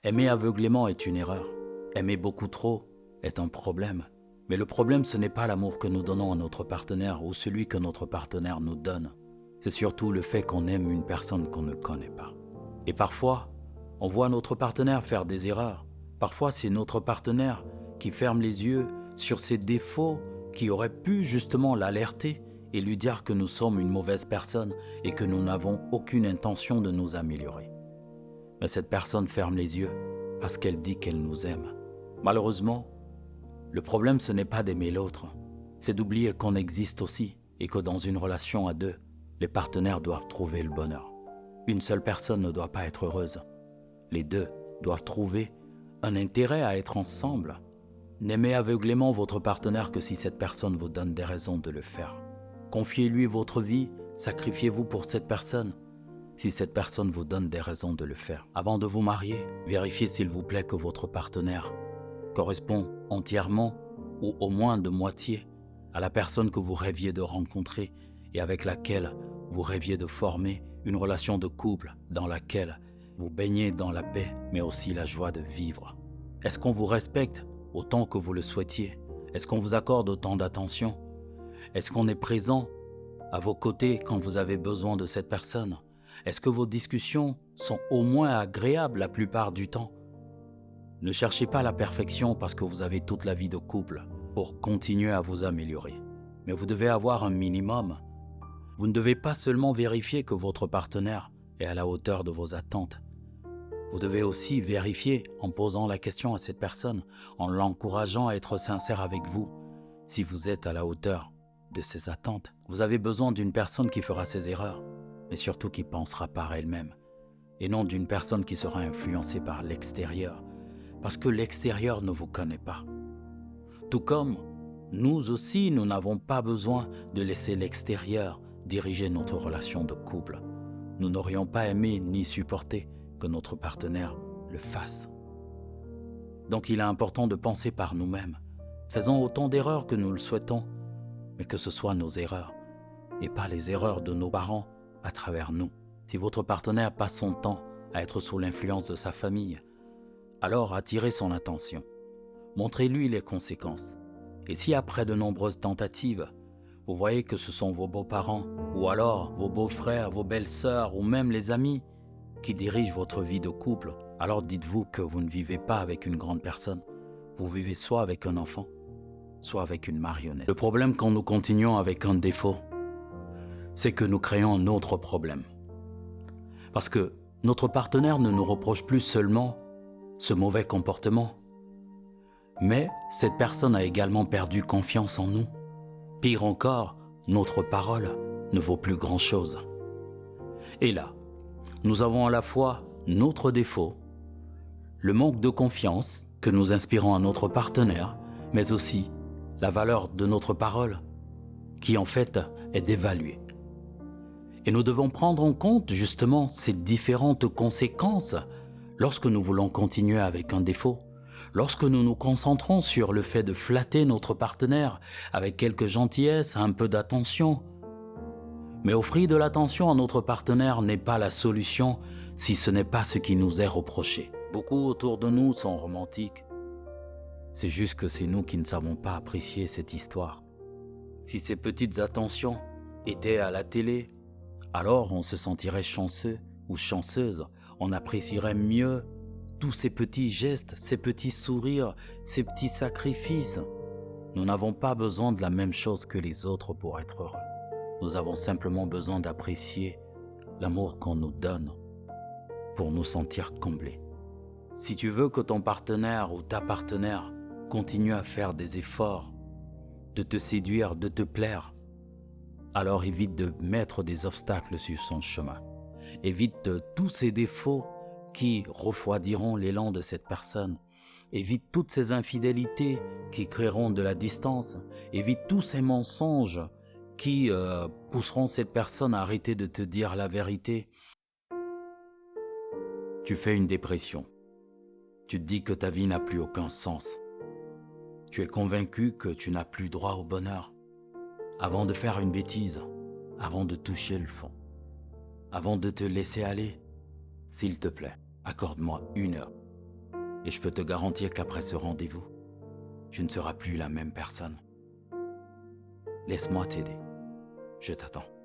Aimer aveuglément est une erreur. Aimer beaucoup trop est un problème. Mais le problème, ce n'est pas l'amour que nous donnons à notre partenaire ou celui que notre partenaire nous donne. C'est surtout le fait qu'on aime une personne qu'on ne connaît pas. Et parfois, on voit notre partenaire faire des erreurs. Parfois, c'est notre partenaire qui ferme les yeux sur ses défauts qui auraient pu justement l'alerter et lui dire que nous sommes une mauvaise personne et que nous n'avons aucune intention de nous améliorer. Mais cette personne ferme les yeux parce qu'elle dit qu'elle nous aime. Malheureusement, le problème ce n'est pas d'aimer l'autre, c'est d'oublier qu'on existe aussi et que dans une relation à deux, les partenaires doivent trouver le bonheur. Une seule personne ne doit pas être heureuse. Les deux doivent trouver un intérêt à être ensemble. N'aimez aveuglément votre partenaire que si cette personne vous donne des raisons de le faire. Confiez-lui votre vie, sacrifiez-vous pour cette personne, si cette personne vous donne des raisons de le faire. Avant de vous marier, vérifiez s'il vous plaît que votre partenaire correspond entièrement ou au moins de moitié à la personne que vous rêviez de rencontrer et avec laquelle vous rêviez de former une relation de couple dans laquelle vous baignez dans la paix mais aussi la joie de vivre. Est-ce qu'on vous respecte autant que vous le souhaitiez? Est-ce qu'on vous accorde autant d'attention? Est-ce qu'on est présent à vos côtés quand vous avez besoin de cette personne? Est-ce que vos discussions sont au moins agréables la plupart du temps? Ne cherchez pas la perfection parce que vous avez toute la vie de couple pour continuer à vous améliorer. Mais vous devez avoir un minimum. Vous ne devez pas seulement vérifier que votre partenaire est à la hauteur de vos attentes. Vous devez aussi vérifier en posant la question à cette personne, en l'encourageant à être sincère avec vous, si vous êtes à la hauteur de ses attentes. Vous avez besoin d'une personne qui fera ses erreurs, mais surtout qui pensera par elle-même, et non d'une personne qui sera influencée par l'extérieur, parce que l'extérieur ne vous connaît pas. Tout comme nous aussi, nous n'avons pas besoin de laisser l'extérieur diriger notre relation de couple. Nous n'aurions pas aimé ni supporté que notre partenaire le fasse. Donc il est important de penser par nous-mêmes. Faisons autant d'erreurs que nous le souhaitons, mais que ce soit nos erreurs, et pas les erreurs de nos parents à travers nous. Si votre partenaire passe son temps à être sous l'influence de sa famille, alors attirez son attention. Montrez-lui les conséquences. Et si après de nombreuses tentatives, vous voyez que ce sont vos beaux-parents, ou alors vos beaux-frères, vos belles-sœurs, ou même les amis qui dirigent votre vie de couple, alors dites-vous que vous ne vivez pas avec une grande personne. Vous vivez soit avec un enfant, soit avec une marionnette. Le problème quand nous continuons avec un défaut, c'est que nous créons un autre problème. Parce que notre partenaire ne nous reproche plus seulement ce mauvais comportement, mais cette personne a également perdu confiance en nous. Pire encore, notre parole ne vaut plus grand-chose. Et là, nous avons à la fois notre défaut, le manque de confiance que nous inspirons à notre partenaire, mais aussi la valeur de notre parole, qui en fait est dévaluée. Et nous devons prendre en compte justement ces différentes conséquences lorsque nous voulons continuer avec un défaut, lorsque nous nous concentrons sur le fait de flatter notre partenaire avec quelques gentillesses, un peu d'attention. Mais offrir de l'attention à notre partenaire n'est pas la solution si ce n'est pas ce qui nous est reproché. Beaucoup autour de nous sont romantiques. C'est juste que c'est nous qui ne savons pas apprécier cette histoire. Si ces petites attentions étaient à la télé, alors on se sentirait chanceux ou chanceuse. On apprécierait mieux tous ces petits gestes, ces petits sourires, ces petits sacrifices. Nous n'avons pas besoin de la même chose que les autres pour être heureux. Nous avons simplement besoin d'apprécier l'amour qu'on nous donne pour nous sentir comblés. Si tu veux que ton partenaire ou ta partenaire continue à faire des efforts, de te séduire, de te plaire, alors évite de mettre des obstacles sur son chemin. Évite tous ces défauts qui refroidiront l'élan de cette personne. Évite toutes ces infidélités qui créeront de la distance. Évite tous ces mensonges qui pousseront cette personne à arrêter de te dire la vérité. Tu fais une dépression. Tu te dis que ta vie n'a plus aucun sens. Tu es convaincu que tu n'as plus droit au bonheur. Avant de faire une bêtise, avant de toucher le fond, avant de te laisser aller, s'il te plaît, accorde-moi 1 heure. Et je peux te garantir qu'après ce rendez-vous, tu ne seras plus la même personne. Laisse-moi t'aider. Je t'attends.